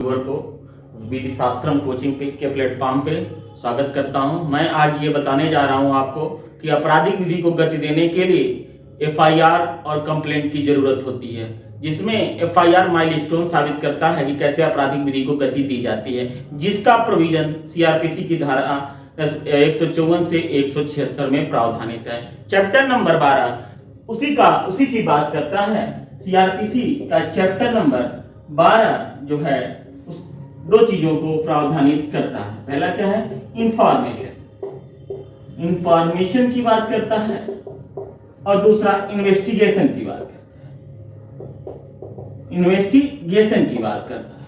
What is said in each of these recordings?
को विधि शास्त्रम कोचिंग के प्लेटफॉर्म पे स्वागत करता हूं। मैं आज ये बताने जा रहा हूं आपको कि आपराधिक विधि को गति देने के लिए एफआईआर और कंप्लेंट की जरूरत होती है, जिसमें एफआईआर माइलस्टोन साबित करता है कि कैसे आपराधिक विधि को गति दी जाती है, जिसका प्रोविजन सीआरपीसी की धारा 154 से 176 में प्रावधानित है। चैप्टर नंबर 12 उसी की बात करता है। सीआरपीसी का चैप्टर नंबर 12 जो है उस दो चीजों को प्रावधानित करता है। पहला क्या है? इंफॉर्मेशन की बात करता है और दूसरा इन्वेस्टिगेशन की बात करता है।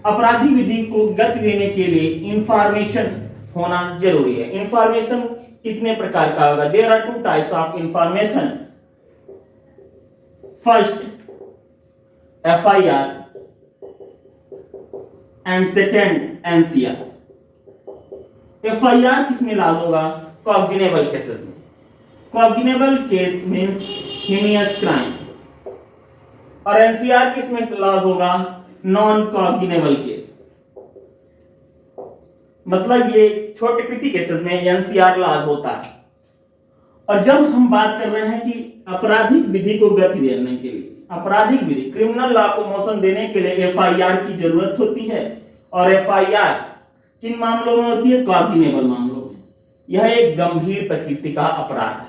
आपराधिक विधि को गति देने के लिए इंफॉर्मेशन होना जरूरी है। इंफॉर्मेशन कितने प्रकार का होगा? There are two types of information. First FIR and second NCR. FIR किसमें लाज होगा? कॉग्निजेबल केसेस में। Cognizable case means heinous crime. और एनसीआर किसमें लाज होगा? Non cognizable case. मतलब ये छोटे पिटी केसेस में एनसीआर लाज होता है। और जब हम बात कर रहे हैं कि आपराधिक विधि को गति देने के लिए, आपराधिक विधि क्रिमिनल लॉ को मोशन देने के लिए एफआईआर की जरूरत होती है। और एफआईआर किन मामलों में होती है? कॉग्निजेबल मामलों में। यह एक गंभीर प्रकृति का अपराध है।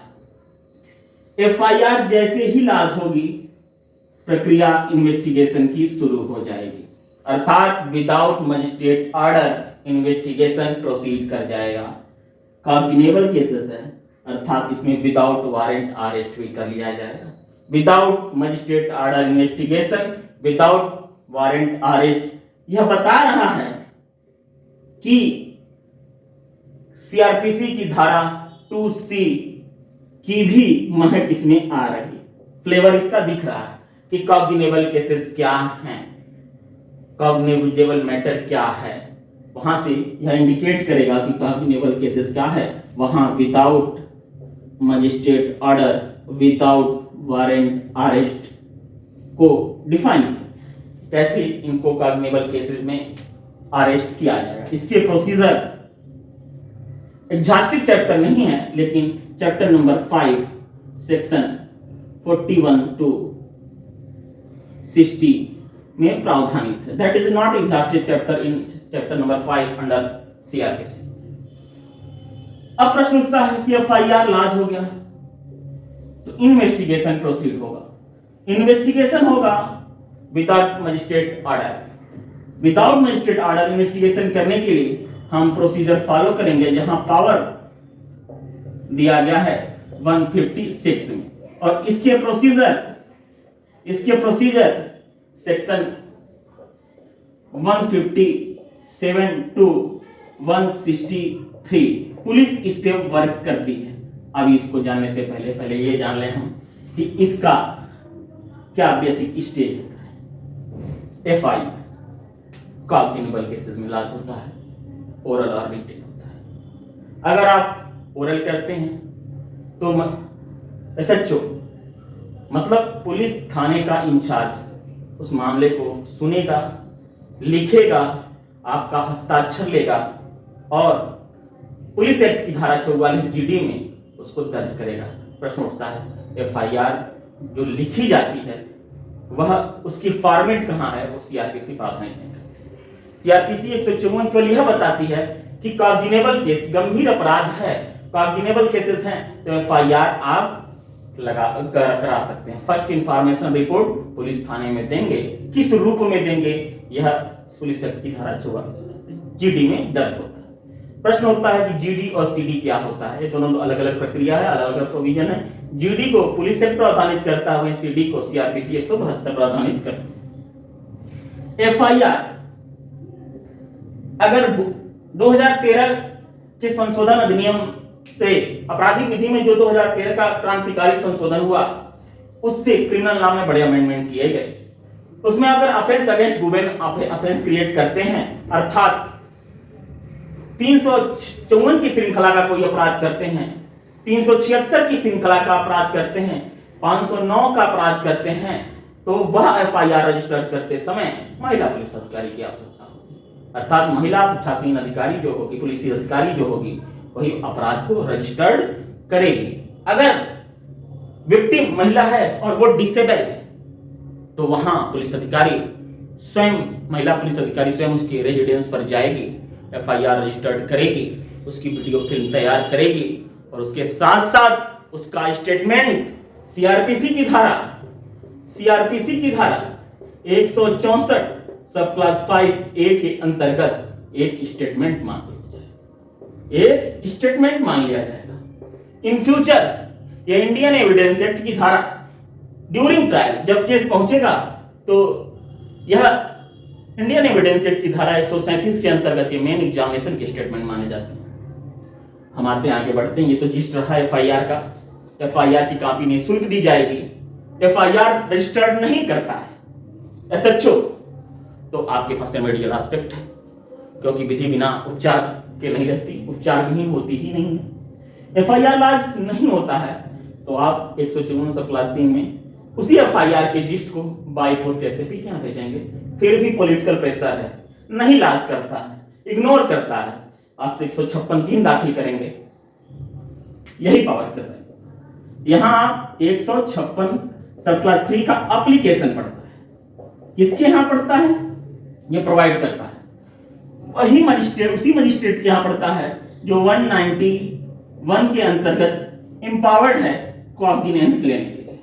एफआईआर जैसे ही लाज होगी, प्रक्रिया इन्वेस्टिगेशन की शुरू हो जाएगी, अर्थात without magistrate order investigation proceed कर जाएगा। कॉग्निजेबल केसेस है, अर्थात इसमें विदाउट वारंट अरेस्ट भी कर लिया जाएगा। Without magistrate order investigation, without warrant arrest, यह बता रहा है कि सीआरपीसी की धारा 2C की भी महक इसमें आ रही, फ्लेवर इसका दिख रहा है कि कॉग्निजेबल केसेस क्या हैं, कॉग्निजेबल मैटर क्या है। वहां से यह इंडिकेट करेगा कि कॉग्निजेबल केसेस क्या है। वहां without magistrate order, without warrant arrest को डिफाइन किया, कैसे इनको कॉग्निजेबल केसेस में अरेस्ट किया जाएगा। इसके प्रोसीजर एग्जॉस्टिव चैप्टर नहीं है, लेकिन चैप्टर नंबर 5 सेक्शन 41 to 60 में प्रावधानित है। That is not exhaustive chapter in chapter number 5 under CrPC. अब प्रश्न उठता है कि एफआईआर लाज हो गया तो इन्वेस्टिगेशन प्रोसीड होगा। इन्वेस्टिगेशन होगा without magistrate order. Without magistrate order investigation करने के लिए हम प्रोसीजर फॉलो करेंगे, जहां पावर दिया गया है 156 में। और इसके प्रोसीजर सेक्शन 157 to 163 पुलिस इस पे वर्क करती है। अभी इसको जानने से पहले ये जान ले हम कि इसका क्या बेसिक स्टेज होता है। एफआईआर कॉग्निजेबल केसेस में लाज होता है, ओरल और रिटन होता है। अगर आप ओरल करते हैं तो एसएचओ मतलब पुलिस थाने का इंचार्ज उस मामले को सुनेगा, लिखेगा, आपका हस्ताक्षर लेगा और पुलिस एक्ट की धारा 44 GD में उसको दर्ज करेगा। प्रश्न उठता है एफआईआर जो लिखी जाती है वह उसकी फॉर्मेट कहां है? वो सीआरपीसी प्रावधानित नहीं करती। सीआरपीसी 154 केवल यह बताती है कि कॉग्निजेबल केस गंभीर अपराध है, कॉग्निजेबल केसेस हैं तो एफआईआर आप करा सकते हैं। फर्स्ट इंफॉर्मेशन रिपोर्ट पुलिस थाने में देंगे, किस रूप में देंगे यह पुलिस एक्ट की धारा 44 GD में दर्ज होता है। प्रश्न होता है कि जीडी और सीडी क्या होता है? ये दोनों अलग अलग प्रक्रिया है, अलग अलग प्रोविजन है। जीडी को पुलिस एक्ट प्रावधानित करता है, सीडी को सीआरपीसी 172 प्रावधानित करता है। एफआईआर अगर 2013 के संशोधन अधिनियम से आपराधिक विधि में जो 2013 का क्रांतिकारी संशोधन हुआ, उससे क्रिमिनल लॉ में बड़े अमेंडमेंट किए गए। उसमें अगर offence against women offence create करते हैं, अर्थात 354 की श्रृंखला का कोई अपराध करते हैं, 376 की श्रृंखला का अपराध करते हैं, 509 का अपराध करते हैं, तो वह एफआईआर रजिस्टर करते समय महिला पुलिस अधिकारी की आवश्यकता होगी, अर्थात महिला पीठासीन अधिकारी जो होगी, पुलिस अधिकारी जो होगी, वही अपराध को रजिस्टर्ड करेगी। अगर विक्टिम महिला है और वो डिसेबल है तो वहां पुलिस अधिकारी स्वयं, महिला पुलिस अधिकारी स्वयं उसके रेजिडेंस पर जाएगी, एफआईआर रजिस्टर्ड करेगी, उसकी वीडियो फिल्म तैयार करेगी और उसके साथ साथ उसका स्टेटमेंट सीआरपीसी की धारा 164 सब क्लास 5A के अंतर्गत एक स्टेटमेंट मान लिया जाएगा। इन फ्यूचर ये इंडियन एविडेंस एक्ट की धारा ड्यूरिंग ट्रायल, जब केस पहुंचेगा तो यह इंडियन एविडेंस एक्ट की धारा 137 के अंतर्गत ये मेन एग्जामिनेशन के स्टेटमेंट माने जाते हैं। हम आते आगे बढ़ते हैं। ये तो जिस्ट रहा एफआईआर का। एफआईआर की कॉपी निःशुल्क दी जाएगी। एफआईआर रजिस्टर्ड नहीं करता है एसएचओ तो आपके पास रेमेडियल एस्पेक्ट है, क्योंकि विधि बिना उपचार के नहीं रहती, उपचार विहीन होती ही नहीं है। एफआईआर लॉन्च नहीं होता है तो आप 154 सब क्लास 3 में उसी एफआईआर के जिस्ट को बाय पोस्ट एसएपी के यहाँ भेजेंगे। फिर भी पॉलिटिकल प्रेशर है, नहीं लॉन्च करता है, इग्नोर करता है, आपसे 156(3) दाखिल करेंगे। यही पावर एक्सरसाइज। यहां आप 156 सब क्लास 3 का एप्लीकेशन पड़ता है। किसके यहां पड़ता है? ये प्रोवाइड करता है वही मजिस्ट्रेट, उसी मजिस्ट्रेट के यहां पड़ता है जो 191 के अंतर्गत एम्पावर्ड है कॉग्निजेंस लेने के लिए।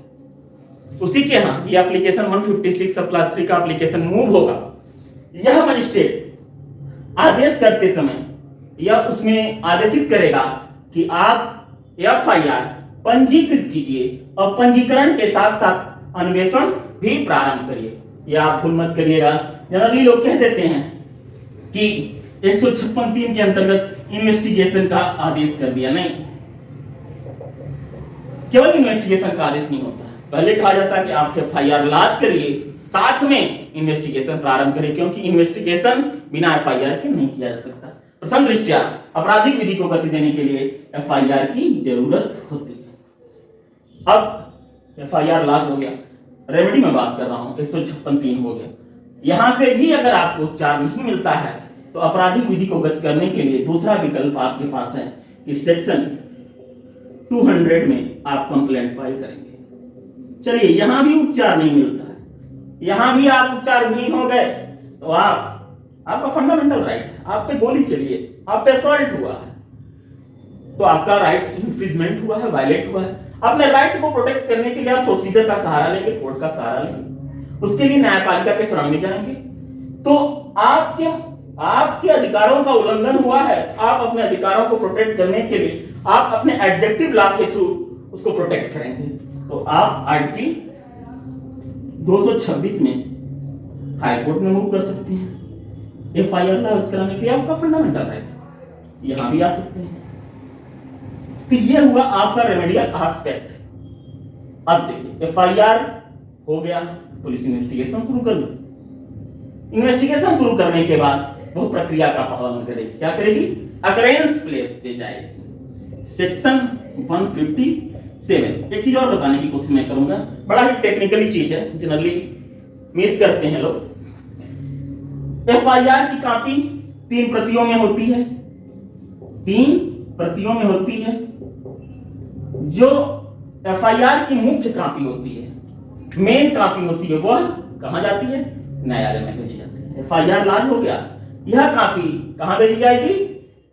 उसी के यहां ये एप्लीकेशन 156 सब क्लास 3 का एप्लीकेशन मूव होगा। यह मजिस्ट्रेट आदेश करते समय यह उसमें आदेशित करेगा कि आप एफआईआर पंजीकृत कीजिए और पंजीकरण के साथ साथ अन्वेषण भी प्रारंभ करिए। यह आप भूल मत करिएगा। जनरली लोग कह देते हैं कि 156(3) के अंतर्गत इन्वेस्टिगेशन का आदेश कर दिया। नहीं, केवल इन्वेस्टिगेशन का आदेश नहीं होता है। पहले कहा जाता है कि आप एफआईआर लॉन्च करिए, साथ में इन्वेस्टिगेशन प्रारंभ करिए, क्योंकि इन्वेस्टिगेशन बिना एफआईआर के नहीं किया जा सकता। प्रथम दृष्टया आपराधिक विधि को गति देने के लिए एफआईआर की जरूरत होती है। अब एफआईआर लॉन्च हो गया, रेमेडी में बात कर रहा हूं, 156(3) हो गया। यहां से भी अगर आपको उपचार नहीं मिलता है तो आपराधिक विधि को गति करने के लिए दूसरा विकल्प आपके पास है कि सेक्शन 200 में आप कंप्लेंट फाइल करेंगे। चलिए, यहां भी उपचार नहीं मिलता है, यहां भी आप उपचार विहीन हो गए तो आपका फंडामेंटल राइट है, आप पे गोली चली है, आप पे असॉल्ट हुआ है तो आपका राइट इन्फ्रिजमेंट हुआ है, वायलेट हुआ है। अपने राइट को प्रोटेक्ट करने के लिए आप प्रोसीजर का सहारा लेंगे, कोर्ट का सहारा लेंगे, उसके लिए न्यायपालिका के शरण में जाएंगे। तो आपके अधिकारों का उल्लंघन हुआ है, आप अपने अधिकारों को प्रोटेक्ट करने के लिए आप अपने एडजेक्टिव लॉ के थ्रू उसको प्रोटेक्ट करेंगे। तो आप आर्टिकल 226 में हाई कोर्ट में मूव कर सकते हैं। एफआईआर लॉन्च कराने के लिए आपका फंडामेंटल राइट, यहां भी आ सकते हैं। तो ये हुआ आपका रेमेडियल एस्पेक्ट। अब देखिए, एफआईआर हो गया, पुलिस इन्वेस्टिगेशन शुरू कर दी। इन्वेस्टिगेशन शुरू करने के बाद वो प्रक्रिया का पालन करेगी। क्या करेगी? अकरेंस प्लेस पे जाएगी। सेक्शन 157। एक चीज और बताने की कोशिश मैं करूंगा, बड़ा ही टेक्निकली चीज है, जनरली मिस करते हैं लोग। एफआईआर की कॉपी 3 प्रतियों में होती है, 3 प्रतियों में होती है। जो एफआईआर की मुख्य कॉपी होती है, मेन कॉपी होती है, वह कहां जाती है? न्यायालय में भेजी जाती है। एफआईआर लॉन्च हो गया, यह कॉपी कहां भेजी जाएगी?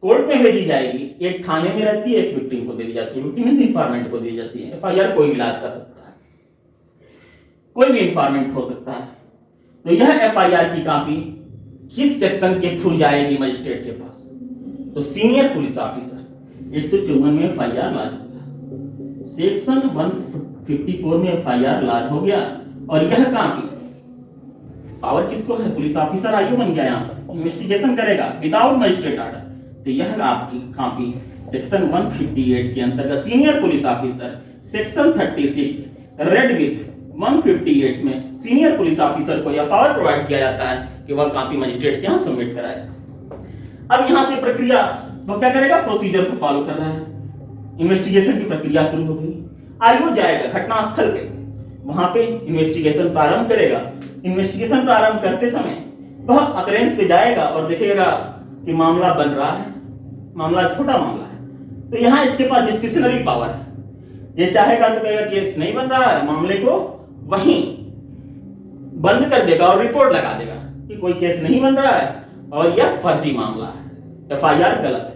कोर्ट में भेजी जाएगी। एक थाने में रहती है, एक विक्टिम को दे दी जाती है, विक्टिम इंफॉर्मेंट को दी जाती है। एफआईआर कोई भी लॉन्च कर सकता है, कोई भी इंफॉर्मेंट हो सकता है। तो यह एफआईआर की कॉपी किस सेक्शन के थ्रू जाएगी मजिस्ट्रेट के पास? तो सीनियर पुलिस ऑफिसर 154 में एफआईआर लॉन्च हो गया, सेक्शन 154 में एफआईआर लॉन्च हो गया। और यह कॉपी पावर किसको है? पुलिस ऑफिसर आईओ बन गया, यहां पर इन्वेस्टिगेशन करेगा विदाउट मजिस्ट्रेट ऑर्डर। तो यह आपकी कॉपी सेक्शन 158 के अंतर्गत senior police officer, section 36 red with 158 में सीनियर पुलिस ऑफिसर को यह पावर प्रोवाइड किया जाता है कि वह कॉपी मजिस्ट्रेट के यहां सबमिट कराएगा। अब यहां से प्रक्रिया वो क्या करेगा? प्रोसीजर को फॉलो कर रहा है। इन्वेस्टिगेशन की प्रक्रिया शुरू हो गई, आईओ जाएगा घटनास्थल पे, वहां पे इन्वेस्टिगेशन प्रारंभ करेगा। इन्वेस्टिगेशन प्रारंभ करते समय वह अकरेंस पे जाएगा और देखेगा कि मामला बन रहा है, मामला छोटा मामला है, तो यहाँ इसके पास डिस्क्रिशनरी पावर है। ये चाहेगा तो कहेगा केस नहीं बन रहा है, मामले को वहीं बंद कर देगा और रिपोर्ट लगा देगा कि कोई केस नहीं बन रहा है और यह फर्जी मामला है, एफआईआर गलत है।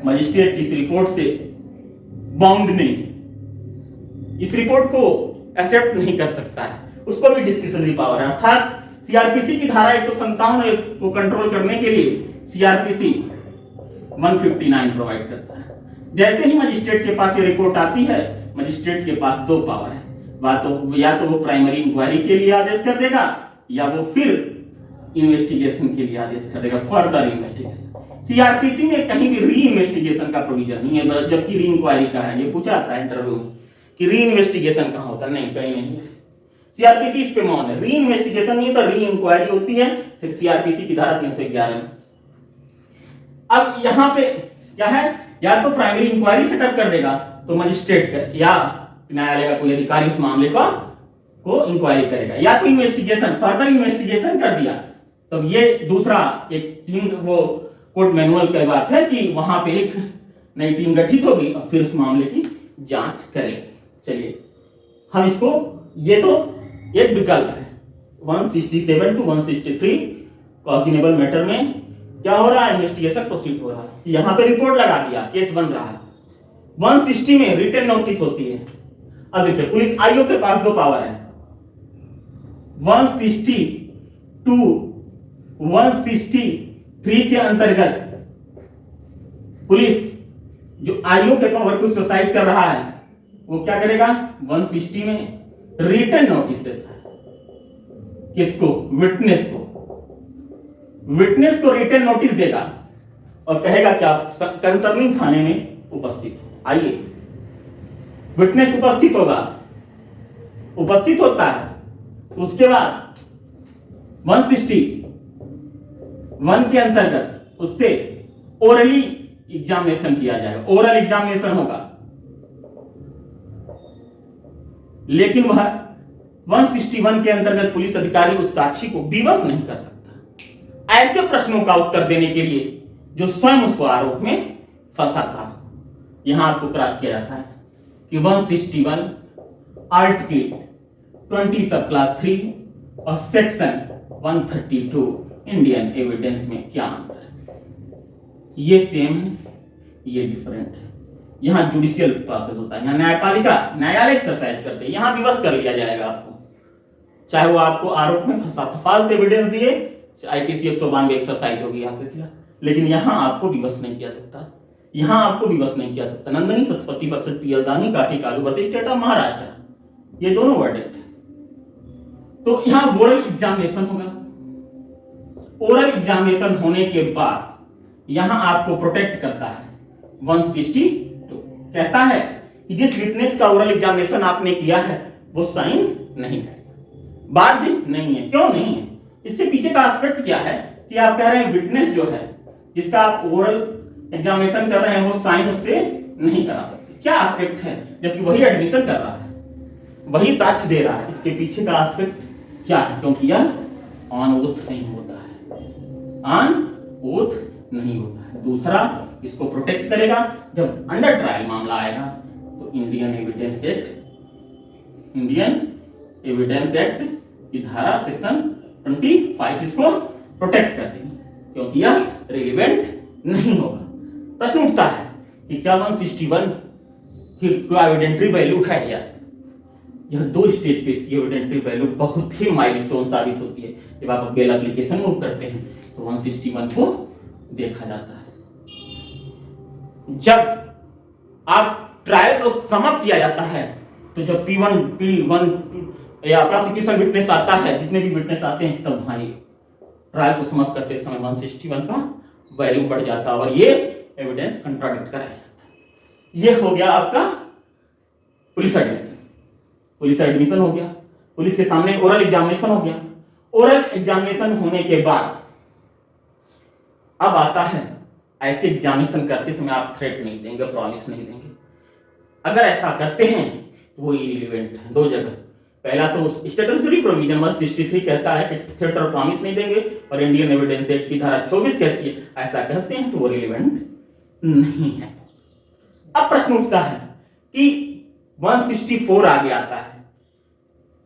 मजिस्ट्रेट इस रिपोर्ट से बाउंड नहीं, इस रिपोर्ट को एक्सेप्ट नहीं कर सकता है, उसको भी डिस्क्रिशनरी पावर है। अर्थात सीआरपीसी की धारा 157 को कंट्रोल करने के लिए सीआरपीसी 159 प्रोवाइड करता है। जैसे ही मजिस्ट्रेट के पास ये रिपोर्ट आती है, मजिस्ट्रेट के पास दो पावर है, या तो वो प्राइमरी इंक्वायरी के लिए आदेश कर देगा या वो फिर इन्वेस्टिगेशन के लिए आदेश कर देगा, फर्दर इन्वेस्टिगेशन। सीआरपीसी में कहीं भी री इन्वेस्टिगेशन का प्रोविजन नहीं है, जबकि री इंक्वायरी का है। ये पूछा जाता है इंटरव्यू में कि री इन्वेस्टिगेशन कहां होता है, नहीं कहीं नहीं है। सीआरपीसी इस पे मौन है, री इन्वेस्टिगेशन नहीं तो री इंक्वायरी होती है सीआरपीसी की धारा 311 में। अब यहां पे क्या है, या तो प्राइमरी इंक्वायरी सेटअप कर देगा तो मजिस्ट्रेट या न्यायालय का कोई अधिकारी उस मामले को इंक्वायरी करेगा, या तो इन्वेस्टिगेशन फर्दर इन्वेस्टिगेशन कर दिया तो ये दूसरा एक टीम, वो कोर्ट मैनुअल की बात है कि वहां पे एक नई टीम गठित होगी और फिर उस मामले की जांच करेगी। चलिए हम इसको, ये तो एक विकल्प है। 167 टू 163 कॉग्निजेबल मैटर में क्या हो रहा है, इन्वेस्टिगेशन प्रोसीड हो रहा है, यहां पे रिपोर्ट लगा दिया, केस बन रहा है। 160 में रिटन नोटिस होती है। अब देखिए पुलिस आईओ के पास दो पावर है, 160 टू 163 के अंतर्गत पुलिस जो आईओ के पावर को एक्सरसाइज कर रहा है वो क्या करेगा, 160 में रिटन नोटिस देता है। किसको, विटनेस को रिटन नोटिस देगा और कहेगा क्या, कंसर्निंग थाने में उपस्थित हो। आइए, विटनेस उपस्थित होता है। उसके बाद 161 के अंतर्गत उससे ओरली एग्जामिनेशन किया जाएगा, ओरल एग्जामिनेशन होगा। लेकिन वह 161 के अंतर्गत पुलिस अधिकारी उस साक्षी को विवश नहीं कर सकता ऐसे प्रश्नों का उत्तर देने के लिए जो स्वयं उसको आरोप में फंसाता। यहां आपको क्रॉस किया जाता है कि 161 आर्टिकल 20 सब क्लास 3 और सेक्शन 132 इंडियन एविडेंस में क्या अंतर है। ये सेम है, ये डिफरेंट है। यहां जुडिशियल प्रोसेस होता है, यहां न्यायालय एक्सरसाइज करते हैं, यहां विवश कर लिया जाएगा आपको, चाहे वो आपको आरोप में फंसा, फॉल्स एविडेंस दिए, आईपीसी 192 एक्सरसाइज होगी आपके खिलाफ, लेकिन यहां आपको विवश नहीं किया सकता, यहां आपको विवश नहीं किया सकता। नंदनी सतपति वर्सेस पियलदानी काठी Kalu versus state of Maharashtra, ये दोनों वर्डिक्ट है। तो यहां ओरल एग्जामिनेशन होगा। ओरल एग्जामिनेशन होने के बाद यहां आपको प्रोटेक्ट करता है 162, कहता है कि जिस विटनेस का ओरल एग्जामिनेशन आपने किया है वो साइन नहीं करेगा, बाध्य नहीं है। क्यों नहीं है, इसके पीछे का एस्पेक्ट क्या है कि आप कह रहे हैं विटनेस जो है जिसका आप ओरल एग्जामिनेशन कर रहे हैं वो साइन उससे नहीं करा सकते। क्या एस्पेक्ट है, जबकि वही एडमिशन कर रहा है, वही साक्ष्य दे रहा है, इसके पीछे का एस्पेक्ट क्या है, क्योंकि यह ऑन ओथ नहीं होता है, ऑन ओथ नहीं होता है। दूसरा, इसको प्रोटेक्ट करेगा जब अंडर ट्रायल मामला आएगा तो इंडियन एविडेंस एक्ट की धारा सेक्शन 25 इसको प्रोटेक्ट कर देगी, क्योंकि यह रिलेवेंट नहीं होगा। प्रश्न उठता है कि क्या 161 की एविडेंटरी वैल्यू है? यस, यह 2 स्टेज पे इसकी एविडेंटरी वैल्यू बहुत ही माइलस्टोन साबित होती है। जब आप बेल एप्लीकेशन मूव करते हैं तो 161 को देखा जाता है। जब आप ट्रायल को समाप्त किया जाता है तो जब P1 या प्रोसिक्यूशन विटनेस आता है, जितने भी विटनेस आते हैं, तब भाई ट्रायल को समाप्त करते समय 161 का वैल्यू बढ़ जाता है और ये एविडेंस कंट्राडिक्ट कराया जाता है। ये हो गया आपका पुलिस एडमिशन हो गया, पुलिस के सामने ओरल एग्जामिनेशन हो गया। ओरल एग्जामिनेशन होने के बाद अब आता है, ऐसे एग्जामिनेशन करते समय आप थ्रेट नहीं देंगे, प्रॉमिस नहीं देंगे। अगर ऐसा करते हैं तो वो इरिलेवेंट है। 2 जगह, पहला तो स्टैट्यूटरी प्रोविजन 163 कहता है कि थिएटर प्रॉमिस नहीं देंगे, और इंडियन एविडेंस एक्ट की धारा 24 कहती है ऐसा कहते हैं, तो वो रिलेवेंट नहीं है। अब प्रश्न उठता है कि 164 आगे आता है,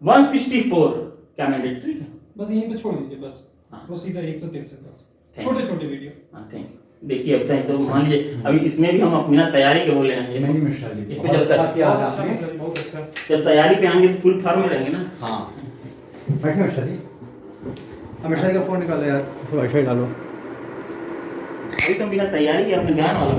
164 क्या मैंडेटरी है? बस यहीं पे छोड़ दीजिए बस। हाँ। वो सीधा 163 बस, Thank you. छोटे छोटे वीडियो। हाँ, थैंक यू। देखिए अब तक तो मान लीजिए अभी इसमें भी हम अपनी तैयारी के बोले हैं, नहीं मिश्रा जी, इसमें बहुत जब अच्छा तक किया बहुत अच्छा आपने। मतलब, बहुत अच्छा। जब तैयारी पे आएंगे तो फुल फॉर्म में रहेंगे ना। हाँ बैठे मिश्रा जी, मिश्रा जी का फोन निकालो यार, वाईफाई डालो। अभी तो बिना तैयारी के अपने ज्ञान वाला